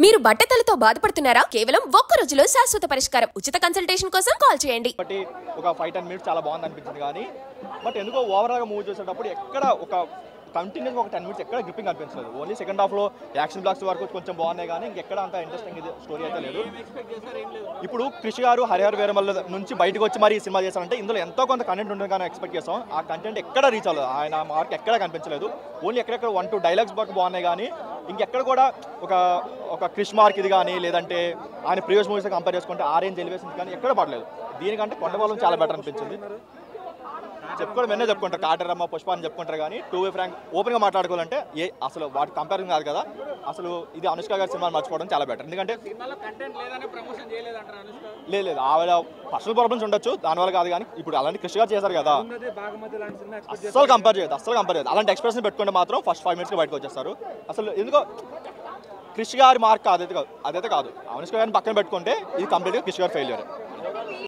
మీరు బట్టతలతో బాధపడుతున్నారా? కేవలం ఒక్క రోజులో శాశ్వత పరిష్కారం. ఉచిత కన్సల్టేషన్ కోసం కాల్ చేయండి. బట్ ఒక 5-10 మినిట్స్ చాలా బాగుంది అనిపించింది కానీ బట్ ఎందుకో ఓవరాల్గా మూవీ చూసేటప్పుడు ఎక్కడ ఒక కంటిన్యూస్గా ఒక 10 మినిట్స్ ఎక్కడ గ్రిప్పింగ్ అనిపించలేదు. ఓన్లీ సెకండ్ హాఫ్లో యాక్షన్ బ్లాక్స్ వరకు కొంచెం బాగున్నాయి కానీ ఇంకెక్కడ అంత ఇంట్రెస్టింగ్ స్టోరీ అయితే లేదు. ఇప్పుడు కృషి గారు హరిహర వీరమల్ల నుంచి బయటకు వచ్చి మరి సినిమా చేశారంటే ఇందులో ఎంతో కొంత కంటెంట్ ఉంటుంది కానీ ఎక్స్పెక్ట్ చేస్తాం. ఆ కంటెంట్ ఎక్కడ రీచ్ అవ్వలేదు. ఆయన మార్క్ ఎక్కడ కనిపించలేదు. ఓన్లీ ఎక్కడెక్కడ 1-2 డైలాగ్స్ వరకు బాగున్నాయి కానీ ఇంకెక్కడ కూడా ఒక క్రిష్ మార్క్ ఇది కానీ లేదంటే ఆయన ప్రీవియస్ మూవీస్ కంపేర్ చేసుకుంటే ఆరెంజ్ ఎలివేషన్స్ కానీ ఎక్కడ పడలేదు. దీనికంటే కొండపాలెం చాలా బెటర్ అనిపించింది. చెప్పుకోవడం ఎన్నో చెప్పుకుంటారు, కాటరమ్మ పుష్ప అని చెప్పుకుంటారు కానీ టూ వే ఫ్రాంక్ ఓపెన్గా మాట్లాడుకోవాలంటే అసలు వాటి కంపేరింగ్ కాదు కదా. అసలు ఇది అనుష్క గారి సినిమాని మర్చిపోవడం చాలా బెటర్. ఎందుకంటే లేదు ఆవిడ పర్సనల్ ప్రాబ్లమ్స్ ఉండొచ్చు, దానివల్ల కాదు కానీ ఇప్పుడు అలాంటి కృషి గారు చేశారు కదా, అస్సలు కంపేర్ చేయదు. అలాంటి ఎక్స్ప్రెషన్ పెట్టుకుంటే మాత్రం ఫస్ట్ 5 మినిట్స్కి బయటకు వచ్చేస్తారు. అసలు ఎందుకో కృషి గారి మార్క్ అదైతే కాదు. అనుష్క గారిని పక్కన పెట్టుకుంటే ఇది కంప్లీట్గా కృషి గారి ఫెయిల్యూర్.